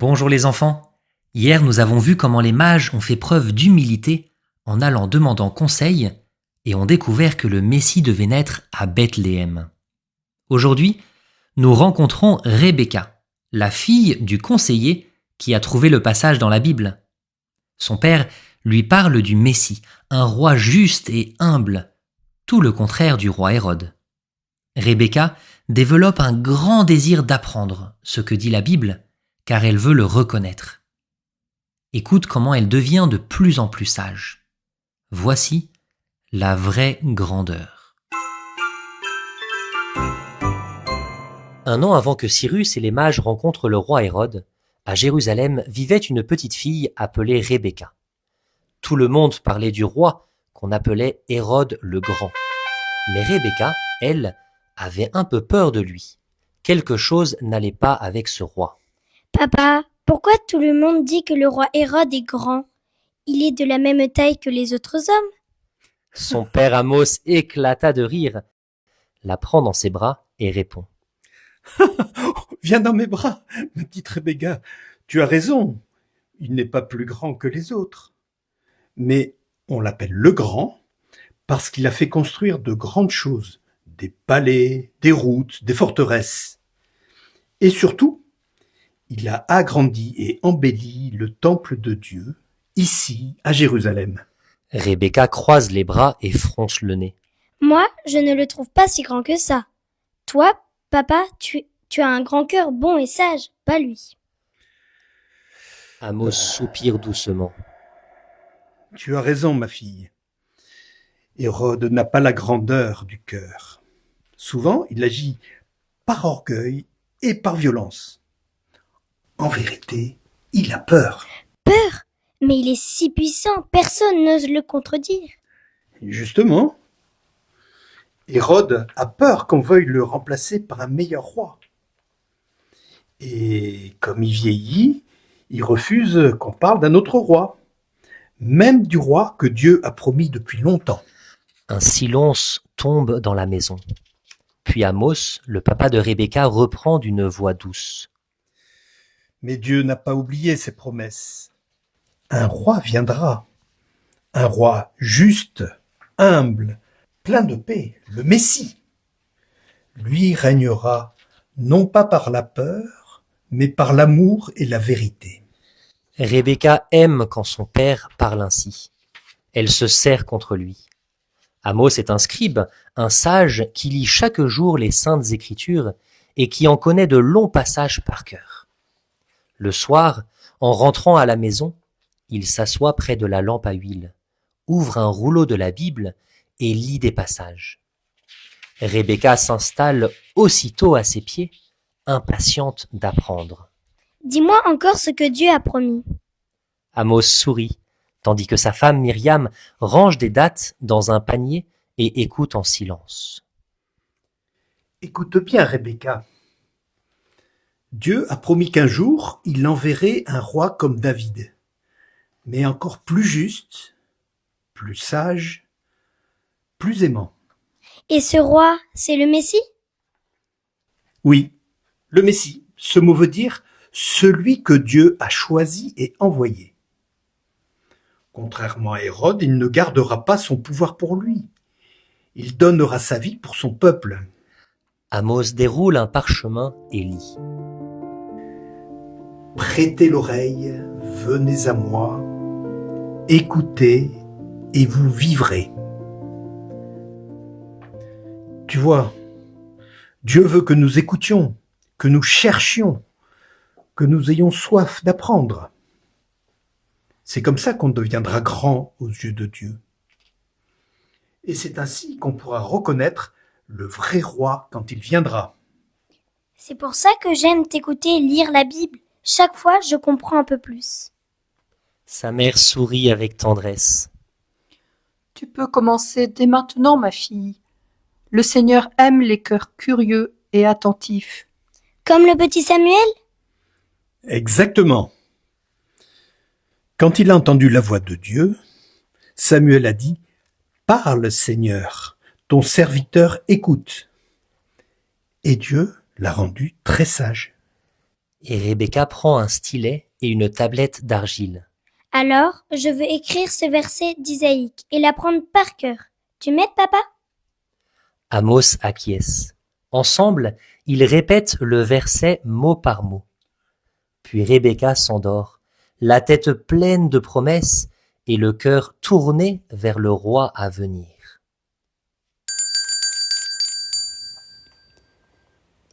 Bonjour les enfants. Hier, nous avons vu comment les mages ont fait preuve d'humilité en allant demandant conseil et ont découvert que le Messie devait naître à Bethléem. Aujourd'hui, nous rencontrons Rebecca, la fille du conseiller qui a trouvé le passage dans la Bible. Son père lui parle du Messie, un roi juste et humble, tout le contraire du roi Hérode. Rebecca développe un grand désir d'apprendre ce que dit la Bible, car elle veut le reconnaître. Écoute comment elle devient de plus en plus sage. Voici la vraie grandeur. Un an avant que Cyrus et les mages rencontrent le roi Hérode, à Jérusalem vivait une petite fille appelée Rebecca. Tout le monde parlait du roi qu'on appelait Hérode le Grand. Mais Rebecca, elle, avait un peu peur de lui. Quelque chose n'allait pas avec ce roi. Papa, pourquoi tout le monde dit que le roi Hérode est grand? Il est de la même taille que les autres hommes. Son père Amos éclata de rire, la prend dans ses bras et répond. Viens dans mes bras, ma petite Rebecca. Tu as raison, il n'est pas plus grand que les autres. Mais on l'appelle le grand parce qu'il a fait construire de grandes choses, des palais, des routes, des forteresses. Et surtout, il a agrandi et embelli le temple de Dieu, ici, à Jérusalem. Rebecca croise les bras et fronce le nez. Moi, je ne le trouve pas si grand que ça. Toi, papa, tu as un grand cœur bon et sage, pas lui. Amos soupire doucement. Tu as raison, ma fille. Hérode n'a pas la grandeur du cœur. Souvent, il agit par orgueil et par violence. En vérité, il a peur. Peur? Mais il est si puissant, personne n'ose le contredire. Justement, Hérode a peur qu'on veuille le remplacer par un meilleur roi. Et comme il vieillit, il refuse qu'on parle d'un autre roi, même du roi que Dieu a promis depuis longtemps. Un silence tombe dans la maison. Puis Amos, le papa de Rebecca, reprend d'une voix douce. Mais Dieu n'a pas oublié ses promesses. Un roi viendra, un roi juste, humble, plein de paix, le Messie. Lui régnera non pas par la peur, mais par l'amour et la vérité. Rebecca aime quand son père parle ainsi. Elle se serre contre lui. Amos est un scribe, un sage qui lit chaque jour les saintes écritures et qui en connaît de longs passages par cœur. Le soir, en rentrant à la maison, il s'assoit près de la lampe à huile, ouvre un rouleau de la Bible et lit des passages. Rebecca s'installe aussitôt à ses pieds, impatiente d'apprendre. Dis-moi encore ce que Dieu a promis. Amos sourit, tandis que sa femme Myriam range des dattes dans un panier et écoute en silence. Écoute bien, Rebecca. Dieu a promis qu'un jour, il enverrait un roi comme David, mais encore plus juste, plus sage, plus aimant. Et ce roi, c'est le Messie? Oui, le Messie, ce mot veut dire celui que Dieu a choisi et envoyé. Contrairement à Hérode, il ne gardera pas son pouvoir pour lui. Il donnera sa vie pour son peuple. Amos déroule un parchemin et lit. Prêtez l'oreille, venez à moi, écoutez et vous vivrez. Tu vois, Dieu veut que nous écoutions, que nous cherchions, que nous ayons soif d'apprendre. C'est comme ça qu'on deviendra grand aux yeux de Dieu. Et c'est ainsi qu'on pourra reconnaître le vrai roi quand il viendra. C'est pour ça que j'aime t'écouter lire la Bible. Chaque fois, je comprends un peu plus. Sa mère sourit avec tendresse. Tu peux commencer dès maintenant, ma fille. Le Seigneur aime les cœurs curieux et attentifs. Comme le petit Samuel? Exactement. Quand il a entendu la voix de Dieu, Samuel a dit « Parle, Seigneur, ton serviteur écoute. » Et Dieu l'a rendu très sage. Et Rebecca prend un stylet et une tablette d'argile. Alors, je veux écrire ce verset d'Isaïe et l'apprendre par cœur. Tu m'aides, papa? Amos acquiesce. Ensemble, ils répètent le verset mot par mot. Puis Rebecca s'endort, la tête pleine de promesses et le cœur tourné vers le roi à venir.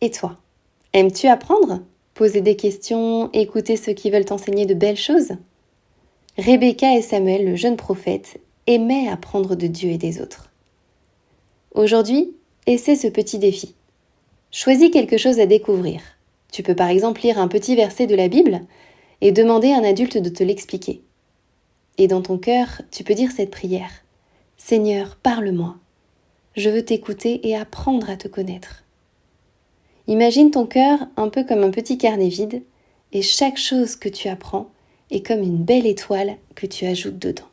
Et toi, aimes-tu apprendre? Poser des questions, écouter ceux qui veulent t'enseigner de belles choses? Rebecca et Samuel, le jeune prophète, aimaient apprendre de Dieu et des autres. Aujourd'hui, essaie ce petit défi. Choisis quelque chose à découvrir. Tu peux par exemple lire un petit verset de la Bible et demander à un adulte de te l'expliquer. Et dans ton cœur, tu peux dire cette prière. Seigneur, parle-moi. Je veux t'écouter et apprendre à te connaître. Imagine ton cœur un peu comme un petit carnet vide et chaque chose que tu apprends est comme une belle étoile que tu ajoutes dedans.